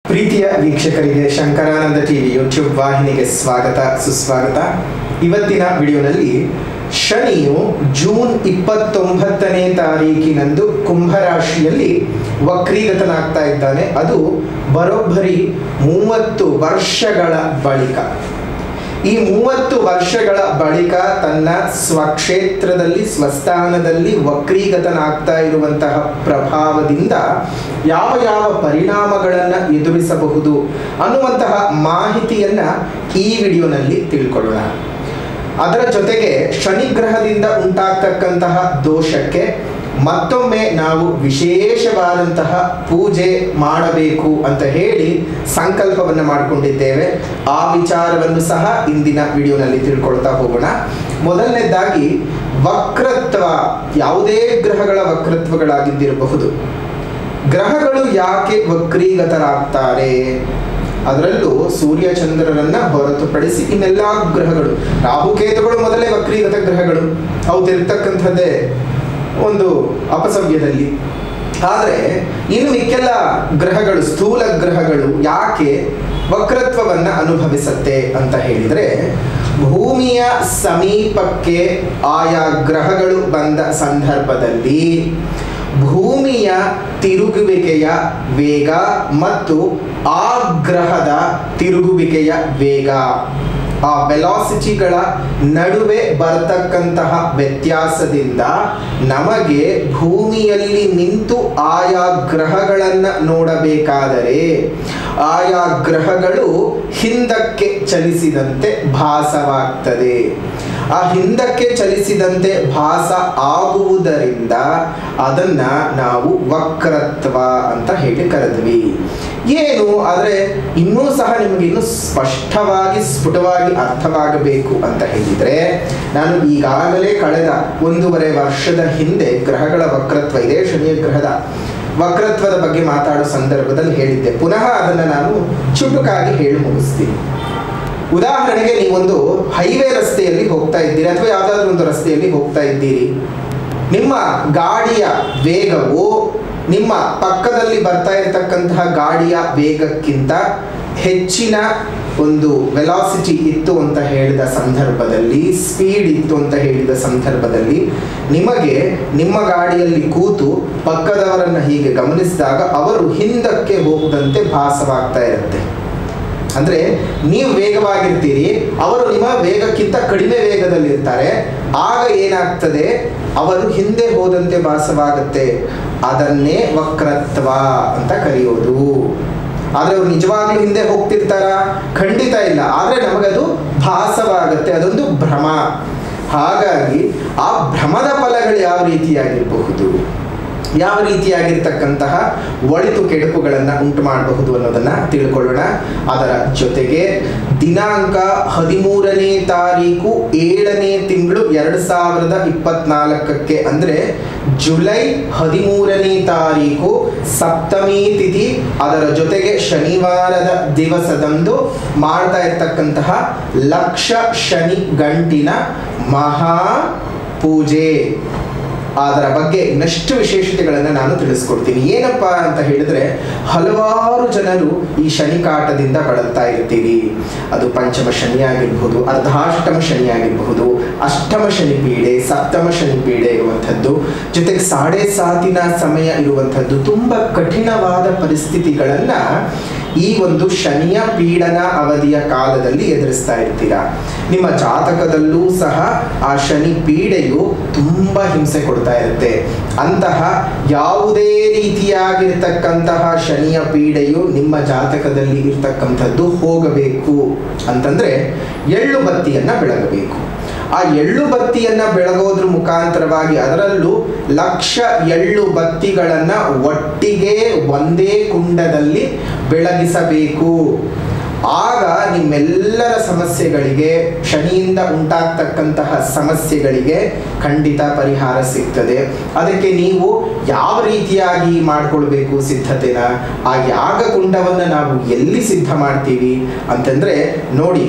ಪ್ರೀತಿಯ ವೀಕ್ಷಕರಿಗೆ Shankaranand TV YouTube ವಾಹಿನಿಗೆ ಸ್ವಾಗತ ಸುಸ್ವಾಗತ. ಇವತ್ತಿನ ವಿಡಿಯೋನಲ್ಲಿ ಶನಿಯು ಜೂನ್ 29ನೇ ತಾರೀಕಿನಂದು ಕುಂಭರಾಶಿಯಲ್ಲಿ ವಕ್ರೀಗತನಾಗ್ತಾ ಇದ್ದಾನೆ. ಅದು ಬರೋಬ್ಬರಿ 30 ವರ್ಷಗಳ ಬಳಿಕ. ಈ 30 ವರ್ಷಗಳ ಬಳಿಕ ತನ್ನ ಸ್ವಕ್ಷೇತ್ರದಲ್ಲಿ ಸ್ವಸ್ಥಾನದಲ್ಲಿ ವಕ್ರೀಗತನಾಗ್ತಾ ಇರುವಂತಹ ಪ್ರಭಾವದಿಂದ ಯಾವ ಯಾವ ಪರಿಣಾಮಗಳನ್ನು ಎದುರಿಸಬಹುದು ಅನ್ನುವಂತಹ ಮಾಹಿತಿಯನ್ನ ಈ ವಿಡಿಯೋನಲ್ಲಿ ತಿಳ್ಕೊಳ್ಳೋಣ. ಅದರ ಜೊತೆಗೆ ಶನಿ ಗ್ರಹದಿಂದ ಉಂಟಾಗ್ತಕ್ಕಂತಹ ದೋಷಕ್ಕೆ ಮತ್ತೊಮ್ಮೆ ನಾವು ವಿಶೇಷವಾದಂತಹ ಪೂಜೆ ಮಾಡಬೇಕು ಅಂತ ಹೇಳಿ ಸಂಕಲ್ಪವನ್ನು ಮಾಡಿಕೊಂಡಿದ್ದೇವೆ. ಆ ವಿಚಾರವನ್ನು ಸಹ ಇಂದಿನ ವಿಡಿಯೋನಲ್ಲಿ ತಿಳ್ಕೊಳ್ತಾ ಹೋಗೋಣ. ಮೊದಲನೇದಾಗಿ ವಕ್ರತ್ವ, ಯಾವುದೇ ಗ್ರಹಗಳ ವಕ್ರತ್ವಗಳಾಗಿದ್ದಿರಬಹುದು. ಗ್ರಹಗಳು ಯಾಕೆ ವಕ್ರೀಗತರಾಗ್ತಾರೆ? ಅದರಲ್ಲೂ ಸೂರ್ಯ ಚಂದ್ರರನ್ನ ಹೊರತುಪಡಿಸಿ ಇನ್ನೆಲ್ಲ ಗ್ರಹಗಳು, ರಾಹುಕೇತುಗಳು ಮೊದಲೇ ವಕ್ರೀಗತ ಗ್ರಹಗಳು, ಅವು ತಿರುಗ್ತಕ್ಕಂಥದ್ದೇ ಒಂದು ಅಪಸವ್ಯದಲ್ಲಿ. ಆದರೆ ಇನ್ನು ಮಿಕ್ಕೆಲ್ಲ ಗ್ರಹಗಳು, ಸ್ಥೂಲ ಗ್ರಹಗಳು ಯಾಕೆ ವಕ್ರತ್ವವನ್ನು ಅನುಭವಿಸುತ್ತೆ ಅಂತ ಹೇಳಿದರೆ, ಭೂಮಿಯ ಸಮೀಪಕ್ಕೆ ಆಯಾ ಗ್ರಹಗಳು ಬಂದ ಸಂದರ್ಭದಲ್ಲಿ ಭೂಮಿಯ ತಿರುಗುವಿಕೆಯ ವೇಗ ಮತ್ತು ಆ ಗ್ರಹದ ತಿರುಗುವಿಕೆಯ ವೇಗ, ಆ ವೆಲಾಸಿಟಿಗಳ ನಡುವೆ ಬರತಕ್ಕಂತಹ ವ್ಯತ್ಯಾಸದಿಂದ ನಮಗೆ ಭೂಮಿಯಲ್ಲಿ ನಿಂತು ಆಯಾ ಗ್ರಹಗಳನ್ನು ನೋಡಬೇಕಾದರೆ ಆಯಾ ಗ್ರಹಗಳು ಹಿಂದಕ್ಕೆ ಚಲಿಸಿದಂತೆ ಭಾಸವಾಗ್ತದೆ. ಆ ಹಿಂದಕ್ಕೆ ಚಲಿಸಿದಂತೆ ಭಾಸ ಆಗುವುದರಿಂದ ಅದನ್ನ ನಾವು ವಕ್ರತ್ವ ಅಂತ ಹೇಳಿ ಕರೆದ್ವಿ. ಏನು ಆದರೆ ಇನ್ನೂ ಸಹ ನಿಮಗೆ ಇನ್ನೂ ಸ್ಪಷ್ಟವಾಗಿ ಸ್ಫುಟವಾಗಿ ಅರ್ಥವಾಗಬೇಕು ಅಂತ ಹೇಳಿದ್ರೆ, ನಾನು ಈಗಾಗಲೇ ಕಳೆದ 1.5 ವರ್ಷದ ಹಿಂದೆ ಗ್ರಹಗಳ ವಕ್ರತ್ವ, ಇದೇ ಶನಿಯ ಗ್ರಹದ ವಕ್ರತ್ವದ ಬಗ್ಗೆ ಮಾತಾಡೋ ಸಂದರ್ಭದಲ್ಲಿ ಹೇಳಿದ್ದೆ. ಪುನಃ ಅದನ್ನು ನಾನು ಚುಟುಕಾಗಿ ಹೇಳಿ ಮುಗಿಸ್ತೀನಿ. ಉದಾಹರಣೆಗೆ, ನೀವೊಂದು ಹೈವೇ ರಸ್ತೆಯಲ್ಲಿ ಹೋಗ್ತಾ ಇದ್ದೀರಿ ಅಥವಾ ಯಾವುದಾದ್ರೂ ಒಂದು ರಸ್ತೆಯಲ್ಲಿ ಹೋಗ್ತಾ ಇದ್ದೀರಿ. ನಿಮ್ಮ ಗಾಡಿಯ ವೇಗವು ನಿಮ್ಮ ಪಕ್ಕದಲ್ಲಿ ಬರ್ತಾ ಇರತಕ್ಕಂತಹ ಗಾಡಿಯ ವೇಗಕ್ಕಿಂತ ಹೆಚ್ಚಿನ ಒಂದು ವೆಲಾಸಿಟಿ ಇತ್ತು ಅಂತ ಹೇಳಿದ ಸಂದರ್ಭದಲ್ಲಿ, ಸ್ಪೀಡ್ ಇತ್ತು ಅಂತ ಹೇಳಿದ ಸಂದರ್ಭದಲ್ಲಿ, ನಿಮಗೆ ನಿಮ್ಮ ಗಾಡಿಯಲ್ಲಿ ಕೂತು ಪಕ್ಕದವರನ್ನು ಹೀಗೆ ಗಮನಿಸಿದಾಗ ಅವರು ಹಿಂದಕ್ಕೆ ಹೋಗದಂತೆ ಭಾಸವಾಗ್ತಾ ಇರುತ್ತೆ. ಅಂದರೆ ನೀವು ವೇಗವಾಗಿರ್ತೀರಿ, ಅವರು ನಿಮ್ಮ ವೇಗಕ್ಕಿಂತ ಕಡಿಮೆ ವೇಗದಲ್ಲಿರ್ತಾರೆ. ಆಗ ಏನಾಗ್ತದೆ, ಅವರು ಹಿಂದೆ ಹೋದಂತೆ ಭಾಸವಾಗುತ್ತೆ. ಅದನ್ನೇ ವಕ್ರತ್ವ ಅಂತ ಕರೆಯೋದು. ಆದರೆ ಅವರು ನಿಜವಾಗ್ಲೂ ಹಿಂದೆ ಹೋಗ್ತಿರ್ತಾರ? ಖಂಡಿತ ಇಲ್ಲ. ಆದರೆ ನಮಗದು ಭಾಸವಾಗುತ್ತೆ, ಅದೊಂದು ಭ್ರಮ. ಹಾಗಾಗಿ ಆ ಭ್ರಮದ ಫಲಗಳು ಯಾವ ರೀತಿಯಾಗಿರಬಹುದು, ಯಾವ ರೀತಿಯಾಗಿರ್ತಕ್ಕಂತಹ ಒಳಿತು ಕೆಡುಕುಗಳನ್ನು ಉಂಟು ಮಾಡಬಹುದು ಅನ್ನೋದನ್ನು ತಿಳ್ಕೊಳ್ಳೋಣ. ಅದರ ಜೊತೆಗೆ ದಿನಾಂಕ 13ನೇ ತಾರೀಕು 7ನೇ ತಿಂಗಳು 2024 ಅಂದರೆ ಜುಲೈ 13ನೇ ತಾರೀಕು ಸಪ್ತಮಿ ತಿಥಿ, ಅದರ ಜೊತೆಗೆ ಶನಿವಾರದ ದಿವಸದಂದು ಮಾಡ್ತಾ ಇರ್ತಕ್ಕಂತಹ ಲಕ್ಷ ಶನಿ ಗಂಟಿನ ಮಹಾ ಪೂಜೆ, ಅದರ ಬಗ್ಗೆ ಇನ್ನಷ್ಟು ವಿಶೇಷತೆಗಳನ್ನು ನಾನು ತಿಳಿಸ್ಕೊಡ್ತೀನಿ. ಏನಪ್ಪ ಅಂತ ಹೇಳಿದ್ರೆ, ಹಲವಾರು ಜನರು ಈ ಶನಿ ಕಾಟದಿಂದ ಬಳಲ್ತಾ ಇರ್ತೀವಿ. ಅದು ಪಂಚಮ ಶನಿ ಆಗಿರಬಹುದು, ಅರ್ಧಾಷ್ಟಮ ಶನಿ ಆಗಿರಬಹುದು, ಅಷ್ಟಮ ಶನಿ ಪೀಡೆ, ಸಪ್ತಮ ಶನಿ ಪೀಡೆ ಇರುವಂಥದ್ದು, ಜೊತೆಗೆ 7.5 ಸಮಯ ಇರುವಂಥದ್ದು. ತುಂಬ ಕಠಿಣವಾದ ಪರಿಸ್ಥಿತಿಗಳನ್ನು ಈ ಒಂದು ಶನಿಯ ಪೀಡನ ಅವಧಿಯ ಕಾಲದಲ್ಲಿ ಎದುರಿಸ್ತಾ ಇರ್ತೀರಾ. ನಿಮ್ಮ ಜಾತಕದಲ್ಲೂ ಸಹ ಆ ಶನಿ ಪೀಡೆಯು ತುಂಬ ಹಿಂಸೆ ಕೊಡ್ತಾ ಇರುತ್ತೆ. ಅಂತಹ ಯಾವುದೇ ರೀತಿಯಾಗಿರ್ತಕ್ಕಂತಹ ಶನಿಯ ಪೀಡೆಯು ನಿಮ್ಮ ಜಾತಕದಲ್ಲಿ ಇರ್ತಕ್ಕಂಥದ್ದು ಹೋಗಬೇಕು ಅಂತಂದ್ರೆ ಎಳ್ಳು ಬತ್ತಿಯನ್ನು ಬೆಳಗಬೇಕು. ಆ ಎಳ್ಳು ಬತ್ತಿಯನ್ನು ಬೆಳಗೋದ್ರ ಮುಖಾಂತರವಾಗಿ, ಅದರಲ್ಲೂ 1,00,000 ಎಳ್ಳು ಬತ್ತಿಗಳನ್ನು ಒಟ್ಟಿಗೆ ಒಂದೇ ಕುಂಡದಲ್ಲಿ ಬೆಳಗಿಸಬೇಕು. ಆಗ ನಿಮ್ಮೆಲ್ಲರ ಸಮಸ್ಯೆಗಳಿಗೆ, ಶನಿಯಿಂದ ಉಂಟಾಗ್ತಕ್ಕಂತಹ ಸಮಸ್ಯೆಗಳಿಗೆ ಖಂಡಿತ ಪರಿಹಾರ ಸಿಗ್ತದೆ. ಅದಕ್ಕೆ ನೀವು ಯಾವ ರೀತಿಯಾಗಿ ಮಾಡಿಕೊಳ್ಬೇಕು ಸಿದ್ಧತೆನ, ಆ ಯಾಗ ಕುಂಡವನ್ನು ನಾವು ಎಲ್ಲಿ ಸಿದ್ಧ ಮಾಡ್ತೀವಿ ಅಂತಂದರೆ, ನೋಡಿ,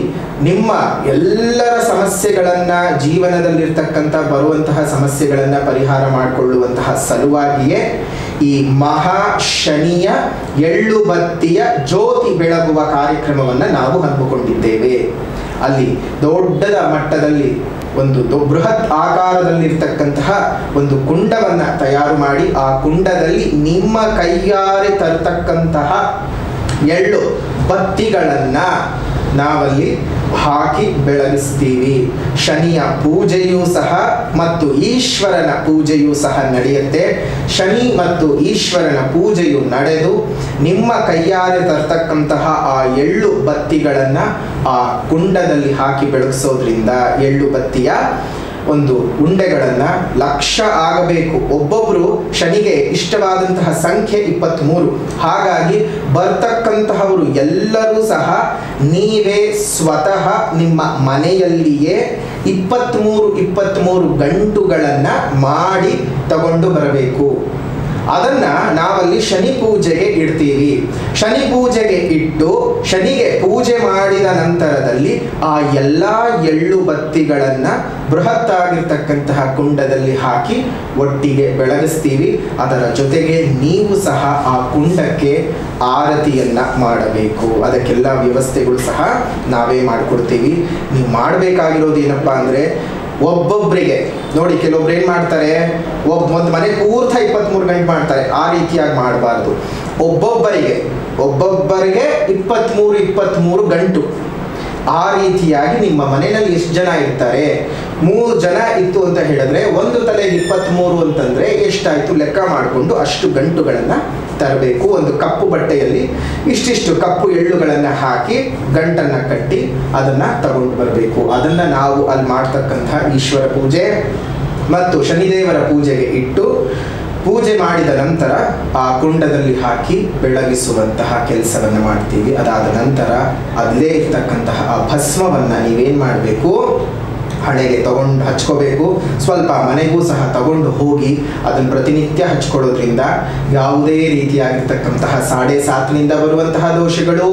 ನಿಮ್ಮ ಎಲ್ಲರ ಸಮಸ್ಯೆಗಳನ್ನು, ಜೀವನದಲ್ಲಿರ್ತಕ್ಕಂಥ ಬರುವಂತಹ ಸಮಸ್ಯೆಗಳನ್ನು ಪರಿಹಾರ ಮಾಡಿಕೊಳ್ಳುವಂತಹ ಸಲುವಾಗಿಯೇ ಈ ಮಹಾ ಶನಿಯ ಎಳ್ಳು ಬತ್ತಿಯ ಜ್ಯೋತಿ ಬೆಳಗುವ ಕಾರ್ಯಕ್ರಮವನ್ನು ನಾವು ಹಮ್ಮಿಕೊಂಡಿದ್ದೇವೆ. ಅಲ್ಲಿ ದೊಡ್ಡದ ಮಟ್ಟದಲ್ಲಿ ಒಂದು ಬೃಹತ್ ಆಕಾರದಲ್ಲಿರ್ತಕ್ಕಂತಹ ಒಂದು ಕುಂಡವನ್ನು ತಯಾರು ಮಾಡಿ ಆ ಕುಂಡದಲ್ಲಿ ನಿಮ್ಮ ಕೈಯಾರೆ ತರ್ತಕ್ಕಂತಹ ಎಳ್ಳು ಬತ್ತಿಗಳನ್ನು ನಾವಲ್ಲಿ ಹಾಕಿ ಬೆಳಗಿಸ್ತೀವಿ. ಶನಿಯ ಪೂಜೆಯೂ ಸಹ ಮತ್ತು ಈಶ್ವರನ ಪೂಜೆಯೂ ಸಹ ನಡೆಯುತ್ತೆ. ಶನಿ ಮತ್ತು ಈಶ್ವರನ ಪೂಜೆಯು ನಡೆದು ನಿಮ್ಮ ಕೈಯಾರೆ ತರ್ತಕ್ಕಂತಹ ಆ ಎಳ್ಳು ಬತ್ತಿಗಳನ್ನು ಆ ಕುಂಡದಲ್ಲಿ ಹಾಕಿ ಬೆಳಗಿಸೋದ್ರಿಂದ ಎಳ್ಳು ಬತ್ತಿಯ ಒಂದು ಉಂಡೆಗಳನ್ನು 1,00,000 ಆಗಬೇಕು. ಒಬ್ಬೊಬ್ಬರು ಶನಿಗೆ ಇಷ್ಟವಾದಂತಹ ಸಂಖ್ಯೆ 23. ಹಾಗಾಗಿ ಬರ್ತಕ್ಕಂತಹವರು ಎಲ್ಲರೂ ಸಹ ನೀವೇ ಸ್ವತಃ ನಿಮ್ಮ ಮನೆಯಲ್ಲಿಯೇ 23 ಗಂಟುಗಳನ್ನು ಮಾಡಿ ತಗೊಂಡು ಬರಬೇಕು. ಅದನ್ನ ನಾವಲ್ಲಿ ಶನಿ ಪೂಜೆಗೆ ಇಡ್ತೀವಿ. ಶನಿ ಪೂಜೆಗೆ ಇಟ್ಟು ಶನಿಗೆ ಪೂಜೆ ಮಾಡಿದ ನಂತರದಲ್ಲಿ ಆ ಎಲ್ಲ ಎಳ್ಳು ಬತ್ತಿಗಳನ್ನು ಬೃಹತ್ತಾಗಿರ್ತಕ್ಕಂತಹ ಕುಂಡದಲ್ಲಿ ಹಾಕಿ ಒಟ್ಟಿಗೆ ಬೆಳಗಿಸ್ತೀವಿ. ಅದರ ಜೊತೆಗೆ ನೀವು ಸಹ ಆ ಕುಂಡಕ್ಕೆ ಆರತಿಯನ್ನ ಮಾಡಬೇಕು. ಅದಕ್ಕೆಲ್ಲ ವ್ಯವಸ್ಥೆಗಳು ಸಹ ನಾವೇ ಮಾಡಿಕೊಡ್ತೀವಿ. ನೀವು ಮಾಡಬೇಕಾಗಿರೋದು ಏನಪ್ಪಾ ಅಂದರೆ, ಒಬ್ಬೊಬ್ಬರಿಗೆ ನೋಡಿ, ಕೆಲವೊಬ್ರು ಏನು ಮಾಡ್ತಾರೆ, ಒಂದು ಮನೆ ಪೂರ್ತಿ 23 ಗಂಟೆ ಮಾಡ್ತಾರೆ. ಆ ರೀತಿಯಾಗಿ ಮಾಡಬಾರ್ದು. ಒಬ್ಬೊಬ್ಬರಿಗೆ 23 ಗಂಟು ಆ ರೀತಿಯಾಗಿ ನಿಮ್ಮ ಮನೆಯಲ್ಲಿ ಎಷ್ಟು ಜನ ಇರ್ತಾರೆ, 3 ಜನ ಇತ್ತು ಅಂತ ಹೇಳಿದ್ರೆ ಒಂದು ತಲೆಗೆ 23 ಅಂತಂದ್ರೆ ಎಷ್ಟಾಯ್ತು ಲೆಕ್ಕ ಮಾಡಿಕೊಂಡು ಅಷ್ಟು ಗಂಟುಗಳನ್ನು ತರಬೇಕು. ಒಂದು ಕಪ್ಪು ಬಟ್ಟೆಯಲ್ಲಿ ಇಷ್ಟಿಷ್ಟು ಕಪ್ಪು ಎಳ್ಳುಗಳನ್ನು ಹಾಕಿ ಗಂಟನ್ನು ಕಟ್ಟಿ ಅದನ್ನು ತಗೊಂಡು ಬರಬೇಕು. ಅದನ್ನು ನಾವು ಅಲ್ಲಿ ಮಾಡ್ತಕ್ಕಂತಹ ಈಶ್ವರ ಪೂಜೆ ಮತ್ತು ಶನಿದೇವರ ಪೂಜೆಗೆ ಇಟ್ಟು ಪೂಜೆ ಮಾಡಿದ ನಂತರ ಆ ಕುಂಡದಲ್ಲಿ ಹಾಕಿ ಬೆಳಗಿಸುವಂತಹ ಕೆಲಸವನ್ನು ಮಾಡ್ತೀವಿ. ಅದಾದ ನಂತರ ಅಲ್ಲೇ ಇರ್ತಕ್ಕಂತಹ ಆ ಭಸ್ಮವನ್ನು ನೀವೇನು ಮಾಡಬೇಕು, ಹಣೆಗೆ ತಗೊಂಡು ಹಚ್ಕೋಬೇಕು. ಸ್ವಲ್ಪ ಮನೆಗೂ ಸಹ ತಗೊಂಡು ಹೋಗಿ ಅದನ್ನು ಪ್ರತಿನಿತ್ಯ ಹಚ್ಕೊಳ್ಳೋದ್ರಿಂದ ಯಾವುದೇ ರೀತಿಯಾಗಿರ್ತಕ್ಕಂತಹ 7.5 ಬರುವಂತಹ ದೋಷಗಳು,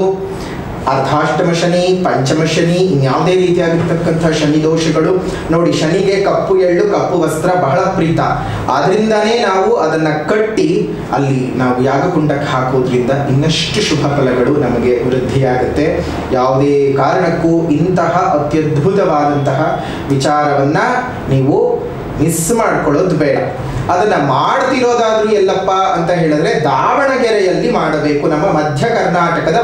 ಅರ್ಧಾಷ್ಟಮ ಶನಿ, ಪಂಚಮ ಶನಿ, ಇನ್ಯಾವುದೇ ರೀತಿಯಾಗಿರ್ತಕ್ಕಂಥ ಶನಿ ದೋಷಗಳು ನೋಡಿ. ಶನಿಗೆ ಕಪ್ಪು ಎಳ್ಳು ಕಪ್ಪು ವಸ್ತ್ರ ಬಹಳ ಪ್ರೀತ. ಆದ್ರಿಂದಾನೇ ನಾವು ಅದನ್ನು ಕಟ್ಟಿ ಅಲ್ಲಿ ನಾವು ಯಾಗಕುಂಡಕ್ಕೆ ಹಾಕೋದ್ರಿಂದ ಇನ್ನಷ್ಟು ಶುಭ ಫಲಗಳು ನಮಗೆ ವೃದ್ಧಿಯಾಗುತ್ತೆ. ಯಾವುದೇ ಕಾರಣಕ್ಕೂ ಇಂತಹ ಅತ್ಯದ್ಭುತವಾದಂತಹ ವಿಚಾರವನ್ನ ನೀವು ಮಿಸ್ ಮಾಡ್ಕೊಳ್ಳೋದು ಬೇಡ. ಅದನ್ನ ಮಾಡ್ತಿರೋದಾದ್ರೂ ಎಲ್ಲಪ್ಪ ಅಂತ ಹೇಳಿದ್ರೆ ದಾವಣಗೆರೆಯಲ್ಲಿ ಮಾಡಬೇಕು. ನಮ್ಮ ಮಧ್ಯ ಕರ್ನಾಟಕದ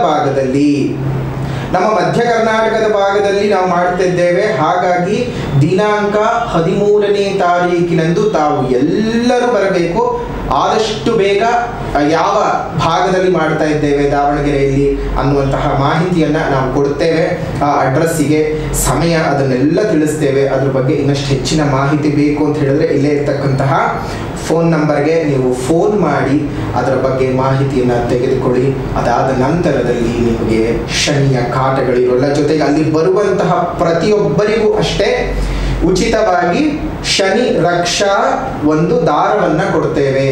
ಭಾಗದಲ್ಲಿ ನಾವು ಮಾಡ್ತಿದ್ದೇವೆ. ಹಾಗಾಗಿ ದಿನಾಂಕ 13ನೇ ತಾರೀಕಿನಂದು ತಾವು ಎಲ್ಲರೂ ಬರಬೇಕು. ಆದಷ್ಟು ಬೇಗ ಯಾವ ಭಾಗದಲ್ಲಿ ಮಾಡ್ತಾ ಇದ್ದೇವೆ ದಾವಣಗೆರೆಯಲ್ಲಿ ಅನ್ನುವಂತಹ ಮಾಹಿತಿಯನ್ನು ನಾವು ಕೊಡ್ತೇವೆ. ಆ ಅಡ್ರೆಸ್ಸಿಗೆ ಸಮಯ ಅದನ್ನೆಲ್ಲ ತಿಳಿಸ್ತೇವೆ. ಅದ್ರ ಬಗ್ಗೆ ಇನ್ನಷ್ಟು ಹೆಚ್ಚಿನ ಮಾಹಿತಿ ಬೇಕು ಅಂತ ಹೇಳಿದ್ರೆ ಇಲ್ಲೇ ಇರ್ತಕ್ಕಂತಹ ಫೋನ್ ನಂಬರ್ಗೆ ನೀವು ಫೋನ್ ಮಾಡಿ ಅದರ ಬಗ್ಗೆ ಮಾಹಿತಿಯನ್ನು ತೆಗೆದುಕೊಳ್ಳಿ. ಅದಾದ ನಂತರದಲ್ಲಿ ನಿಮಗೆ ಶನಿಯ ಕಾಟಗಳಿರೋಲ್ಲ. ಜೊತೆಗೆ ಅಲ್ಲಿ ಬರುವಂತಹ ಪ್ರತಿಯೊಬ್ಬರಿಗೂ ಅಷ್ಟೇ ಉಚಿತವಾಗಿ ಶನಿ ರಕ್ಷಾ ಒಂದು ದಾರವನ್ನು ಕೊಡ್ತೇವೆ.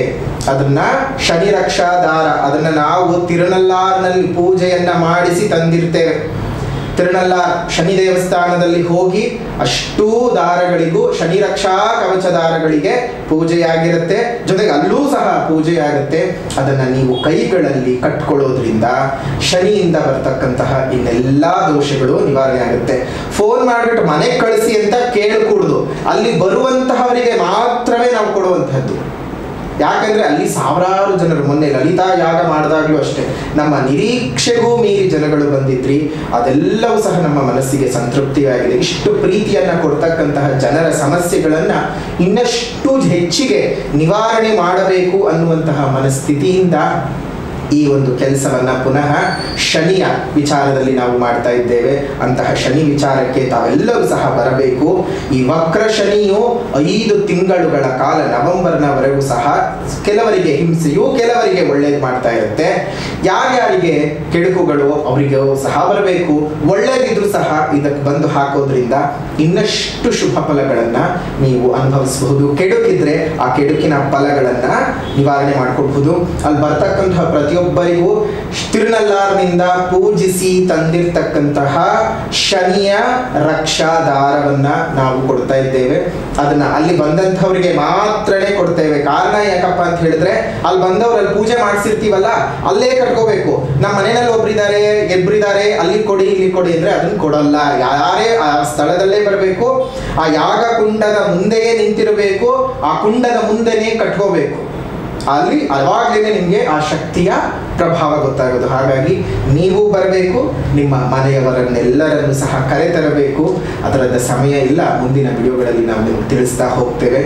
ಅದನ್ನ ಶನಿ ರಕ್ಷಾ ದಾರ, ಅದನ್ನ ನಾವು ತಿರುನಲ್ಲಾರಿನಲ್ಲಿ ಪೂಜೆಯನ್ನ ಮಾಡಿಸಿ ತಂದಿರ್ತೇವೆ. ತಿರುನಲ್ಲಾರ್ ಶನಿ ದೇವಸ್ಥಾನದಲ್ಲಿ ಹೋಗಿ ಅಷ್ಟೂ ದಾರಗಳಿಗೂ ಶನಿ ರಕ್ಷಾ ಕವಚ ದಾರಗಳಿಗೆ ಪೂಜೆಯಾಗಿರುತ್ತೆ. ಜೊತೆಗೆ ಅಲ್ಲೂ ಸಹ ಪೂಜೆಯಾಗುತ್ತೆ. ಅದನ್ನ ನೀವು ಕೈಗಳಲ್ಲಿ ಕಟ್ಕೊಳ್ಳೋದ್ರಿಂದ ಶನಿಯಿಂದ ಬರ್ತಕ್ಕಂತಹ ಇನ್ನೆಲ್ಲ ದೋಷಗಳು ನಿವಾರಣೆ ಆಗುತ್ತೆ. ಫೋನ್ ಮಾಡಿಬಿಟ್ಟು ಮನೆಗೆ ಕಳಿಸಿ ಅಂತ ಕೇಳಕೂಡದು. ಅಲ್ಲಿ ಬರುವಂತಹವರಿಗೆ ಮಾತ್ರವೇ ನಾವು ಕೊಡುವಂತಹದ್ದು. ಯಾಕಂದ್ರೆ ಅಲ್ಲಿ ಸಾವಿರಾರು ಜನರು, ಮೊನ್ನೆ ಲಲಿತಾ ಯಾಗ ಮಾಡಿದಾಗ್ಲೂ ಅಷ್ಟೇ ನಮ್ಮ ನಿರೀಕ್ಷೆಗೂ ಮೀರಿ ಜನಗಳು ಬಂದಿದ್ರಿ. ಅದೆಲ್ಲವೂ ಸಹ ನಮ್ಮ ಮನಸ್ಸಿಗೆ ಸಂತೃಪ್ತಿಯಾಗಿದೆ. ಇಷ್ಟು ಪ್ರೀತಿಯನ್ನ ಕೊಡ್ತಕ್ಕಂತಹ ಜನರ ಸಮಸ್ಯೆಗಳನ್ನ ಇನ್ನಷ್ಟು ಹೆಚ್ಚಿಗೆ ನಿವಾರಣೆ ಮಾಡಬೇಕು ಅನ್ನುವಂತಹ ಮನಸ್ಥಿತಿಯಿಂದ ಈ ಒಂದು ಕೆಲಸವನ್ನ ಪುನಃ ಶನಿಯ ವಿಚಾರದಲ್ಲಿ ನಾವು ಮಾಡ್ತಾ ಇದ್ದೇವೆ. ಅಂತಹ ಶನಿ ವಿಚಾರಕ್ಕೆ ತಾವೆಲ್ಲರೂ ಸಹ ಬರಬೇಕು. ಈ ವಕ್ರ ಶನಿಯು 5 ತಿಂಗಳುಗಳ ಕಾಲ, ನವೆಂಬರ್ನವರೆಗೂ ಸಹ ಕೆಲವರಿಗೆ ಹಿಂಸೆಯು, ಕೆಲವರಿಗೆ ಒಳ್ಳೇದು ಮಾಡ್ತಾ ಇರುತ್ತೆ. ಯಾರ್ಯಾರಿಗೆ ಕೆಡುಕುಗಳು ಅವರಿಗೂ ಸಹ ಬರಬೇಕು. ಒಳ್ಳೇದಿದ್ರು ಸಹ ಇದಕ್ಕೆ ಬಂದು ಹಾಕೋದ್ರಿಂದ ಇನ್ನಷ್ಟು ಶುಭ ಫಲಗಳನ್ನ ನೀವು ಅನುಭವಿಸಬಹುದು. ಕೆಡುಕಿದ್ರೆ ಆ ಕೆಡುಕಿನ ಫಲಗಳನ್ನ ನಿವಾರಣೆ ಮಾಡ್ಕೊಡ್ಬಹುದು. ಅಲ್ಲಿ ಬರ್ತಕ್ಕಂತಹ ಪ್ರತಿಯೊಬ್ಬ ಪ್ರತಿಯೊಬ್ಬರಿಗೂ ತಿರುನಲ್ಲಾರ್ನಿಂದ ಪೂಜಿಸಿ ತಂದಿರ್ತಕ್ಕಂತಹ ಶನಿಯ ರಕ್ಷಾದಾರವನ್ನ ನಾವು ಕೊಡ್ತಾ ಇದ್ದೇವೆ. ಅದನ್ನ ಅಲ್ಲಿ ಬಂದಂಥವ್ರಿಗೆ ಮಾತ್ರನೇ ಕೊಡ್ತೇವೆ. ಕಾರಣ ಯಾಕಪ್ಪ ಅಂತ ಹೇಳಿದ್ರೆ, ಅಲ್ಲಿ ಬಂದವ್ರಲ್ಲಿ ಪೂಜೆ ಮಾಡಿಸಿರ್ತೀವಲ್ಲ, ಅಲ್ಲೇ ಕಟ್ಕೋಬೇಕು. ನಮ್ಮ ಮನೆಯಲ್ಲಿ ಇಬ್ಬರಿದ್ದಾರೆ, ಅಲ್ಲಿ ಕೊಡಿ ಇಲ್ಲಿ ಕೊಡಿ ಅಂದ್ರೆ ಅದನ್ನ ಕೊಡಲ್ಲ. ಯಾರೇ ಆ ಸ್ಥಳದಲ್ಲೇ ಬರಬೇಕು, ಆ ಯಾಗ ಕುಂಡದ ಮುಂದೆಯೇ ನಿಂತಿರಬೇಕು, ಆ ಕುಂಡದ ಮುಂದೆನೇ ಕಟ್ಕೋಬೇಕು. ಅಲ್ಲಿ ಅವಾಗಲೇ ನಿಮಗೆ ಆ ಶಕ್ತಿಯ ಪ್ರಭಾವ ಗೊತ್ತಾಗೋದು. ಹಾಗಾಗಿ ನೀವು ಬರಬೇಕು, ನಿಮ್ಮ ಮನೆಯವರನ್ನೆಲ್ಲರನ್ನು ಸಹ ಕರೆತರಬೇಕು. ಅದರದ ಸಮಯ ಇಲ್ಲ, ಮುಂದಿನ ವಿಡಿಯೋಗಳಲ್ಲಿ ನಾವು ನಿಮಗೆ ತಿಳಿಸ್ತಾ ಹೋಗ್ತೇವೆ.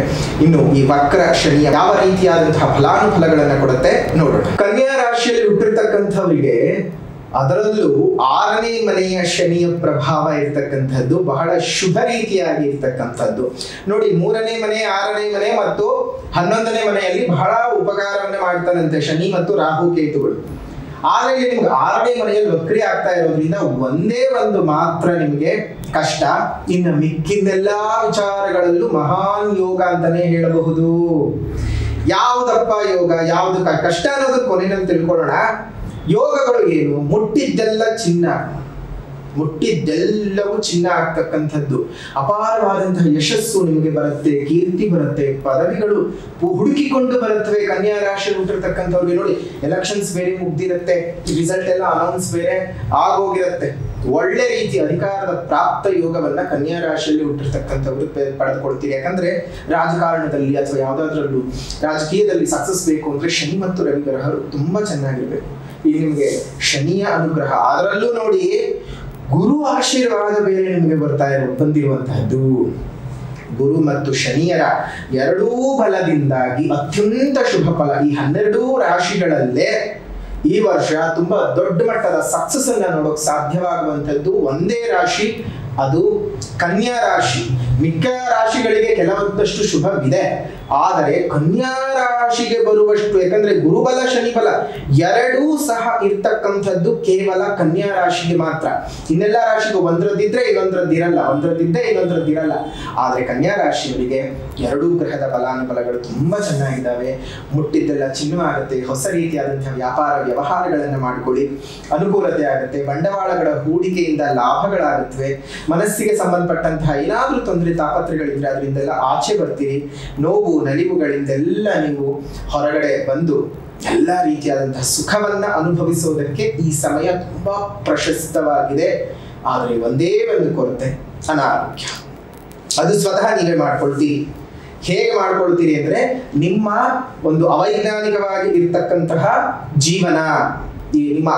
ಇನ್ನು ಈ ವಕ್ರ ಶನಿಯ ಯಾವ ರೀತಿಯಾದಂತಹ ಫಲಾನುಫಲಗಳನ್ನು ಕೊಡುತ್ತೆ ನೋಡೋಣ. ಕನ್ಯಾ ರಾಶಿಯಲ್ಲಿ ಹುಟ್ಟಿರ್ತಕ್ಕಂಥವರಿಗೆ ಅದರಲ್ಲೂ 6ನೇ ಮನೆಯ ಶನಿಯ ಪ್ರಭಾವ ಇರ್ತಕ್ಕಂಥದ್ದು ಬಹಳ ಶುಭ ರೀತಿಯಾಗಿ ಇರ್ತಕ್ಕಂಥದ್ದು. ನೋಡಿ, 3ನೇ ಮನೆ, 6ನೇ ಮನೆ ಮತ್ತು 11ನೇ ಮನೆಯಲ್ಲಿ ಬಹಳ ಉಪಕಾರವನ್ನ ಮಾಡ್ತಾರಂತೆ ಶನಿ ಮತ್ತು ರಾಹು ಕೇತುಗಳು. ಆದ್ರೆ ನಿಮ್ಗೆ 6ನೇ ಮನೆಯಲ್ಲಿ ವಕ್ರಿ ಆಗ್ತಾ ಇರೋದ್ರಿಂದ ಒಂದೇ ಒಂದು ಮಾತ್ರ ನಿಮಗೆ ಕಷ್ಟ. ಇನ್ನು ಮಿಕ್ಕಿದ್ದೆಲ್ಲಾ ವಿಚಾರಗಳಲ್ಲೂ ಮಹಾನ್ ಯೋಗ ಅಂತಾನೆ ಹೇಳಬಹುದು. ಯಾವುದಪ್ಪ ಯೋಗ, ಯಾವುದು ಕಷ್ಟ ಅನ್ನೋದನ್ನ ಕೊನೆಯಲ್ಲಿ ತಿಳ್ಕೊಳ್ಳೋಣ. ಯೋಗಗಳು ಏನು? ಮುಟ್ಟಿದ್ದೆಲ್ಲ ಚಿನ್ನ, ಮುಟ್ಟಿದ್ದೆಲ್ಲವೂ ಚಿನ್ನ ಆಗ್ತಕ್ಕಂಥದ್ದು. ಅಪಾರವಾದಂತಹ ಯಶಸ್ಸು ನಿಮಗೆ ಬರುತ್ತೆ, ಕೀರ್ತಿ ಬರುತ್ತೆ, ಪದವಿಗಳು ಹುಡುಕಿಕೊಂಡು ಬರುತ್ತವೆ. ಕನ್ಯಾ ರಾಶಿಯಲ್ಲಿ ಹುಟ್ಟಿರ್ತಕ್ಕಂಥವ್ರಿಗೆ ನೋಡಿ, ಎಲೆಕ್ಷನ್ಸ್ ಬೇರೆ ಮುಗ್ದಿರುತ್ತೆ, ರಿಸಲ್ಟ್ ಎಲ್ಲ ಅನೌನ್ಸ್ ಬೇರೆ ಆಗೋಗಿರುತ್ತೆ. ಒಳ್ಳೆ ರೀತಿ ಅಧಿಕಾರದ ಪ್ರಾಪ್ತ ಯೋಗವನ್ನ ಕನ್ಯಾ ರಾಶಿಯಲ್ಲಿ ಹುಟ್ಟಿರ್ತಕ್ಕಂಥವ್ರು ಪಡೆದುಕೊಳ್ತೀರಿ. ಯಾಕಂದ್ರೆ ರಾಜಕಾರಣದಲ್ಲಿ ಅಥವಾ ಯಾವುದಾದ್ರಲ್ಲೂ ರಾಜಕೀಯದಲ್ಲಿ ಸಕ್ಸಸ್ ಬೇಕು ಅಂದ್ರೆ ಶನಿ ಮತ್ತು ರವಿ ಗ್ರಹರು ತುಂಬಾ ಚೆನ್ನಾಗಿರ್ಬೇಕು. ಈಗ ನಿಮಗೆ ಶನಿಯ ಅನುಗ್ರಹ, ಅದರಲ್ಲೂ ನೋಡಿ ಗುರು ಆಶೀರ್ವಾದ ಬೇರೆ ನಿಮಗೆ ಬಂದಿರುವಂತಹದ್ದು. ಗುರು ಮತ್ತು ಶನಿಯರ ಎರಡೂ ಬಲದಿಂದಾಗಿ ಅತ್ಯಂತ ಶುಭ ಫಲ. ಈ 12 ರಾಶಿಗಳಲ್ಲೇ ಈ ವರ್ಷ ತುಂಬಾ ದೊಡ್ಡ ಮಟ್ಟದ ಸಕ್ಸಸ್ ಅನ್ನ ನೋಡೋಕೆ ಸಾಧ್ಯವಾಗುವಂಥದ್ದು ಒಂದೇ ರಾಶಿ, ಅದು ಕನ್ಯಾ ರಾಶಿ. ಮಿಕ್ಕ ರಾಶಿಗಳಿಗೆ ಕೆಲವೊಂದಷ್ಟು ಶುಭವಿದೆ, ಆದರೆ ಕನ್ಯಾ ರಾಶಿಗೆ ಬರುವಷ್ಟು, ಯಾಕಂದ್ರೆ ಗುರುಬಲ ಶನಿಬಲ ಎರಡೂ ಸಹ ಇರ್ತಕ್ಕಂಥದ್ದು ಕೇವಲ ಕನ್ಯಾ ರಾಶಿಗೆ ಮಾತ್ರ. ಇನ್ನೆಲ್ಲ ರಾಶಿಗೂ ಒಂದರದ್ದಿದ್ರೆ ಇನ್ನೊಂದರದ್ದಿರಲ್ಲ, ಒಂದರದ್ದಿದ್ದೆ ಇನ್ನೊಂದರದ್ದಿರಲ್ಲ. ಆದ್ರೆ ಕನ್ಯಾ ರಾಶಿಯವರಿಗೆ ಎರಡೂ ಗ್ರಹದ ಫಲಾನುಫಲಗಳು ತುಂಬಾ ಚೆನ್ನಾಗಿದ್ದಾವೆ. ಮುಟ್ಟಿದ್ದೆಲ್ಲ ಚಿನ್ನವಾಗುತ್ತೆ, ಹೊಸ ರೀತಿಯಾದಂತಹ ವ್ಯಾಪಾರ ವ್ಯವಹಾರಗಳನ್ನ ಮಾಡ್ಕೊಳ್ಳಿ, ಅನುಕೂಲತೆ ಆಗುತ್ತೆ, ಬಂಡವಾಳಗಳ ಹೂಡಿಕೆಯಿಂದ ಲಾಭಗಳಾಗುತ್ತವೆ. ಮನಸ್ಸಿಗೆ ಸಂಬಂಧಪಟ್ಟಂತಹ ಏನಾದ್ರೂ ತೊಂದರೆ ತಾಪತ್ರೆಗಳಿದ್ರೆ ಅದರಿಂದೆಲ್ಲ ಆಚೆ ಬರ್ತೀರಿ. ನೋವು ನಲಿವುಗಳಿಂದೆಲ್ಲ ನೀವು ಹೊರಗಡೆ ಬಂದು ಎಲ್ಲ ರೀತಿಯಾದಂತಹ ಸುಖವನ್ನ ಅನುಭವಿಸೋದಕ್ಕೆ ಈ ಸಮಯ ತುಂಬಾ ಪ್ರಶಸ್ತವಾಗಿದೆ. ಆದರೆ ಒಂದೇ ಒಂದು ಕೊರತೆ, ಅನಾರೋಗ್ಯ. ಅದು ಸ್ವತಃ ನೀವೇ ಮಾಡ್ಕೊಳ್ತೀರಿ. ಹೇಗೆ ಮಾಡ್ಕೊಳ್ತೀರಿ ಅಂದ್ರೆ, ನಿಮ್ಮ ಒಂದು ಅವೈಜ್ಞಾನಿಕವಾಗಿ ಇರ್ತಕ್ಕಂತಹ ಜೀವನ, ನಿಮ್ಮ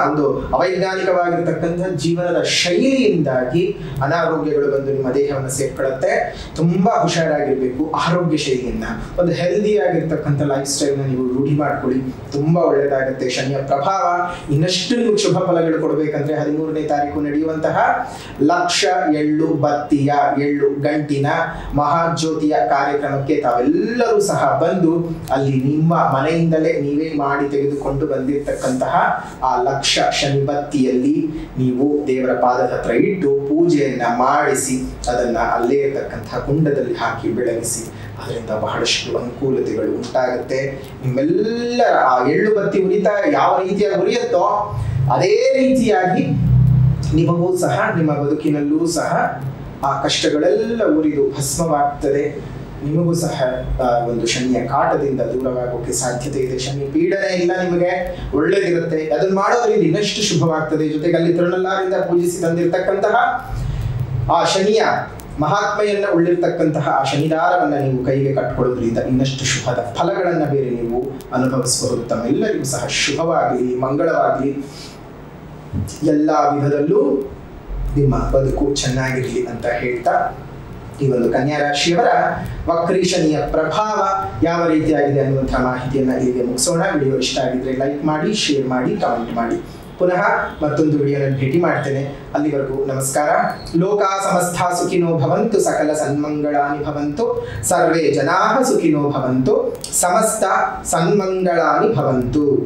ಒಂದು ಅವೈಜ್ಞಾನಿಕವಾಗಿರ್ತಕ್ಕಂತಹ ಜೀವನದ ಶೈಲಿಯಿಂದಾಗಿ ಅನಾರೋಗ್ಯಗಳು ಬಂದು ನಿಮ್ಮ ದೇಹವನ್ನು ಸೇರ್ಕೊಳ್ಳುತ್ತೆ. ತುಂಬಾ ಹುಷಾರಾಗಿರ್ಬೇಕು. ಆರೋಗ್ಯ ಶೈಲಿಯನ್ನ, ಒಂದು ಹೆಲ್ದಿ ಆಗಿರ್ತಕ್ಕಂಥ ಲೈಫ್ ಸ್ಟೈಲ್ ನ ನೀವು ರೂಢಿ ಮಾಡ್ಕೊಳ್ಳಿ, ತುಂಬಾ ಒಳ್ಳೆಯದಾಗುತ್ತೆ. ಶನಿಯ ಪ್ರಭಾವ ಇನ್ನಷ್ಟು ನಿಮಗೆ ಶುಭ ಫಲಗಳು ಕೊಡ್ಬೇಕಂದ್ರೆ 13ನೇ ತಾರೀಕು ನಡೆಯುವಂತಹ ಲಕ್ಷ ಎಳ್ಳು ಬತ್ತಿಯ ಎಳ್ಳು ಗಂಟಿನ ಮಹಾಜ್ಯೋತಿಯ ಕಾರ್ಯಕ್ರಮಕ್ಕೆ ತಾವೆಲ್ಲರೂ ಸಹ ಬಂದು ಅಲ್ಲಿ ನಿಮ್ಮ ಮನೆಯಿಂದಲೇ ನೀವೇ ಮಾಡಿ ತೆಗೆದುಕೊಂಡು ಬಂದಿರತಕ್ಕಂತಹ ಆ ಲಕ್ಷ ಶನಿ ಬತ್ತಿಯಲ್ಲಿ ನೀವು ದೇವರ ಪಾದದ ಹತ್ರ ಇಟ್ಟು ಪೂಜೆಯನ್ನ ಮಾಡಿಸಿ ಅದನ್ನ ಅಲ್ಲೇ ಇರತಕ್ಕಂತಹ ಕುಂಡದಲ್ಲಿ ಹಾಕಿ ಬೆಳಗಿಸಿ. ಅದರಿಂದ ಬಹಳಷ್ಟು ಅನುಕೂಲತೆಗಳು ಉಂಟಾಗುತ್ತೆ. ನಿಮ್ಮೆಲ್ಲರ ಆ ಎಳ್ಳು ಬತ್ತಿ ಉರಿತಾ ಯಾವ ರೀತಿಯಾಗಿ ಉರಿಯುತ್ತೋ ಅದೇ ರೀತಿಯಾಗಿ ನಿಮಗೂ ಸಹ, ನಿಮ್ಮ ಬದುಕಿನಲ್ಲೂ ಸಹ ಆ ಕಷ್ಟಗಳೆಲ್ಲ ಉರಿದು ಭಸ್ಮವಾಗ್ತದೆ. ನಿಮಗೂ ಸಹ ಒಂದು ಶನಿಯ ಕಾಟದಿಂದ ದೂರವಾಗೋಕೆ ಸಾಧ್ಯತೆ ಇದೆ. ಶನಿ ಪೀಡನೆ ಇಲ್ಲ, ನಿಮಗೆ ಒಳ್ಳೇದಿರುತ್ತೆ. ಅದನ್ನ ಮಾಡೋದ್ರಿಂದ ಇನ್ನಷ್ಟು ಶುಭವಾಗ್ತದೆ. ಜೊತೆಗೆ ಅಲ್ಲಿ ತಿರುನಲ್ಲಾರಿಂದ ಪೂಜಿಸಿ ತಂದಿರತಕ್ಕಂತಹ ಆ ಶನಿಯ ಮಹಾತ್ಮೆಯನ್ನ ಉಳ್ಳಿರ್ತಕ್ಕಂತಹ ಆ ಶನಿದಾರವನ್ನ ನೀವು ಕೈಗೆ ಕಟ್ಕೊಳ್ಳೋದ್ರಿಂದ ಇನ್ನಷ್ಟು ಶುಭದ ಫಲಗಳನ್ನ ಬೇರೆ ನೀವು ಅನುಭವಿಸಬಹುದು. ತಮ್ಮೆಲ್ಲರಿಗೂ ಸಹ ಶುಭವಾಗಲಿ, ಮಂಗಳವಾಗಲಿ, ಎಲ್ಲ ವಿಧದಲ್ಲೂ ನಿಮ್ಮ ಬದುಕು ಚೆನ್ನಾಗಿರಲಿ ಅಂತ ಹೇಳ್ತಾ ಈ ಒಂದು ಕನ್ಯಾ ರಾಶಿಯವರ ವಕ್ರಿ ಶನಿಯ ಪ್ರಭಾವ ಯಾವ ರೀತಿಯಾಗಿದೆ ಅನ್ನುವಂತಹ ಮಾಹಿತಿಯನ್ನ ಇಲ್ಲಿಗೆ ಮುಗಿಸೋಣ. ವಿಡಿಯೋ ಇಷ್ಟ ಆಗಿದ್ರೆ ಲೈಕ್ ಮಾಡಿ, ಶೇರ್ ಮಾಡಿ, ಕಮೆಂಟ್ ಮಾಡಿ. ಪುನಃ ಮತ್ತೊಂದು ವಿಡಿಯೋನಲ್ಲಿ ಭೇಟಿ ಮಾಡ್ತೇನೆ. ಅಲ್ಲಿವರೆಗೂ ನಮಸ್ಕಾರ. ಲೋಕಾ ಸಮಸ್ತ ಸುಖಿನೋ ಭವಂತು, ಸಕಲ ಸನ್ಮಂಗಳಾನಿ ಭವಂತು, ಸರ್ವೇ ಜನಾಃ ಸುಖಿನೋ ಭವಂತು, ಸಮಸ್ತ ಸನ್ಮಂಗಳಾನಿ ಭವಂತು.